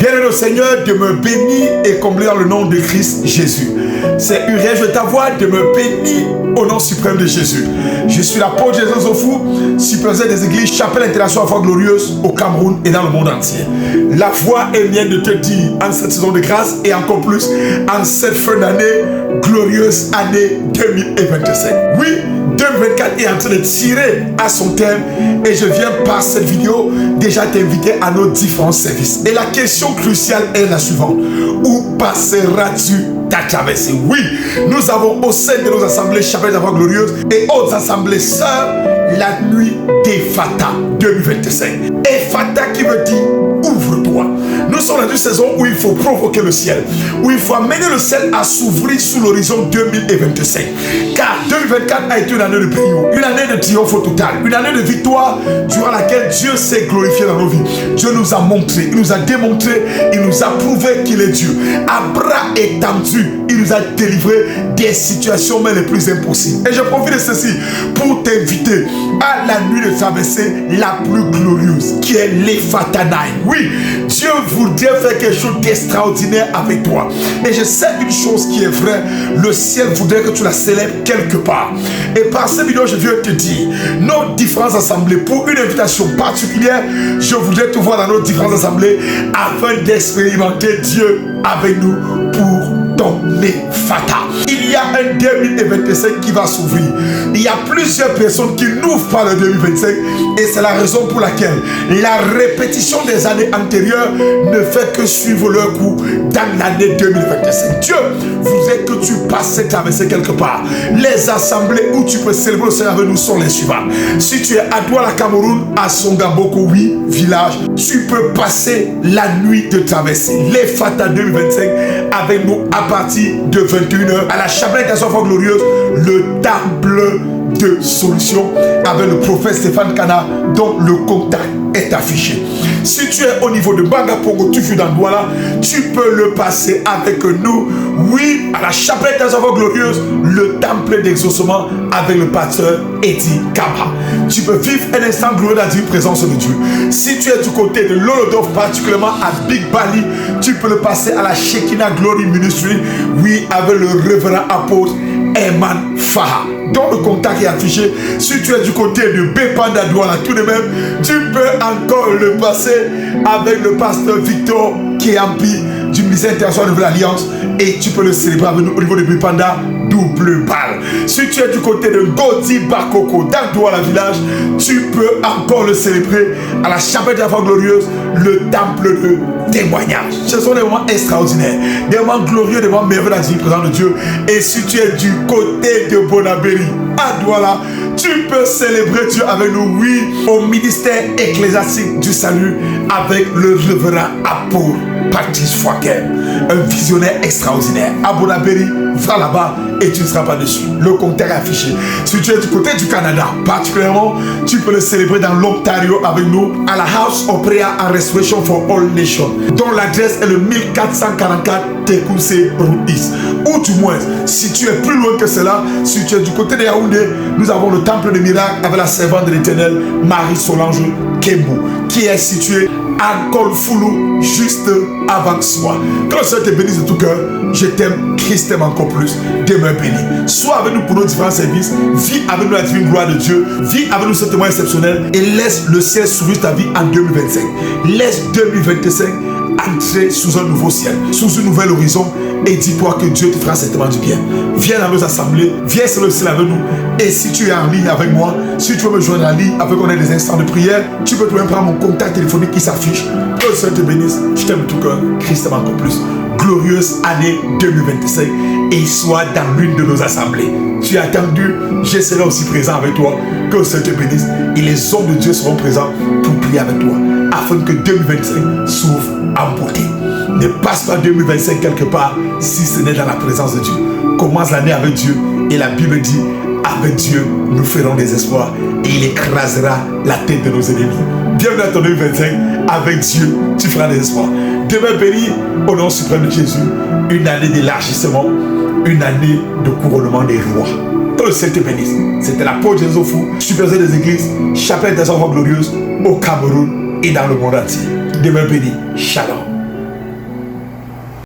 Bien-aimé au Seigneur, de me bénir et combler dans le nom de Christ Jésus. C'est Uriel, je t'avoue de me bénir au nom suprême de Jésus. Je suis l'apôtre Jésus Zofou, superviseur des églises Chapelle Internationale Foi Glorieuse au Cameroun et dans le monde entier. La foi est mienne de te dire en cette saison de grâce et encore plus en cette fin d'année, glorieuse année 2025. Oui, 2024 est en train de tirer à son terme et je viens par cette vidéo déjà t'inviter à nos différents services. Et la question cruciale est la suivante. Où passeras-tu ta traversée? Oui, nous avons au sein de nos assemblées Chapelle de la Foi Glorieuse et autres assemblées sœurs la nuit d'Ephata 2025. Ephata qui veut dire ouvre-toi. Nous sommes dans une saison où il faut provoquer le ciel, où il faut amener le ciel à s'ouvrir sous l'horizon 2025. Car 2024 a été une année de période, une année de triomphe total, une année de victoire durant laquelle Dieu s'est glorifié dans nos vies. Dieu nous a montré, il nous a démontré, il nous a prouvé qu'il est Dieu. À bras étendus, il nous a délivré des situations même les plus impossibles. Et je profite de ceci pour t'inviter à la nuit de traversée la plus glorieuse, qui est l'Ephata Night. Oui, Dieu voudrait faire quelque chose d'extraordinaire avec toi. Et je sais une chose qui est vraie, le ciel voudrait que tu la célèbres quelque part. Et par cette vidéo, je viens te dire, nos différentes assemblées, pour une invitation particulière, je voudrais te voir dans nos différentes assemblées afin d'expérimenter Dieu avec nous pour ton Ephata. Il y a un 2025 qui va s'ouvrir. Il y a plusieurs personnes qui n'ouvrent pas le 2025 et c'est la raison pour laquelle la répétition des années antérieures ne fait que suivre leur cours dans l'année 2025. Dieu voudrait que tu passes cette traversée quelque part. Les assemblées où tu peux célébrer le Seigneur avec nous sont les suivantes. Si tu es à Douala, Cameroun, à Songamboko, oui, village, tu peux passer la nuit de traversée. L'Ephata 2025 avec nous à partir de 21h à la Chapelle Internationale Foi Glorieuse, le temple de solution avec le prophète Stéphane Kana dont le contact est affiché. Si tu es au niveau de Bangapongo, tu vis dans Douala, tu peux le passer avec nous. Oui, à la Chapelle Internationale Foi Glorieuse, le temple d'exaucement avec le pasteur Eddie Kaba. Tu peux vivre un instant glorieux dans la présence de Dieu. Si tu es du côté de l'Olodov, particulièrement à Big Bali, tu peux le passer à la Shekinah Glory Ministry, oui, avec le révérend apôtre Herman Faha, dont le contact est affiché. Si tu es du côté de Bepanda Douala, tout de même, tu peux encore le passer avec le pasteur Victor Kiampi du ministère international de l'Alliance et tu peux le célébrer avec nous au niveau de Bepanda double balle. Si tu es du côté de Godi Bakoko dans Douala village, tu peux encore le célébrer à la Chapelle de la Foi Glorieuse, le temple de témoignage. Ce sont des moments extraordinaires, des moments glorieux, des moments merveilleux dans la présence de Dieu. Et si tu es du côté de Bonabéry à Douala, tu peux célébrer Dieu avec nous, oui, au ministère ecclésiastique du salut avec le révérend apôtre Patrice Fouaké, un visionnaire extraordinaire. À Bonabéry, va là-bas et tu ne seras pas dessus. Le contact est affiché. Si tu es du côté du Canada, particulièrement, tu peux le célébrer dans l'Ontario avec nous à la House of Prayer and Restoration for All Nations, dont l'adresse est le 1444 Tekoussé Route East. Ou du moins, si tu es plus loin que cela, si tu es du côté de Yaoundé, nous avons le temple de miracle avec la servante de l'Éternel, Marie-Solange Kembou, qui est situé à Golfoulou, juste avant soi. Que le Seigneur te bénisse de tout cœur. Je t'aime, Christ t'aime encore plus. Demeure béni. Sois avec nous pour nos différents services. Vis avec nous la divine gloire de Dieu. Vis avec nous ce témoin exceptionnel. Et laisse le ciel s'ouvrir ta vie en 2025. Laisse 2025 entrer sous un nouveau ciel, sous un nouvel horizon. Et dis-toi que Dieu te fera certainement du bien. Viens dans nos assemblées, viens sur le ciel avec nous. Et si tu es en ligne avec moi, si tu veux me joindre en ligne avec qu'on ait des instants de prière, tu peux même prendre mon contact téléphonique qui s'affiche. Que le Seigneur te bénisse. Je t'aime de tout cœur. Christ t'aime encore plus. Glorieuse année 2025 et sois dans l'une de nos assemblées. Tu as attendu, je serai aussi présent avec toi. Que le Seigneur te bénisse et les hommes de Dieu seront présents pour prier avec toi afin que 2025 s'ouvre en beauté. Ne passe pas 2025 quelque part si ce n'est dans la présence de Dieu. Commence l'année avec Dieu et la Bible dit avec Dieu nous ferons des espoirs et il écrasera la tête de nos ennemis. Bienvenue à ton 2025, avec Dieu tu feras des espoirs. Demeure béni au nom suprême de Jésus. Une année d'élargissement, une année de couronnement des rois. Que le Seigneur te bénisse. C'était l'apôtre Jésus Zofou, superviseur des églises Chapelle Internationale Foi Glorieuse au Cameroun et dans le monde entier. Demeure béni. Shalom.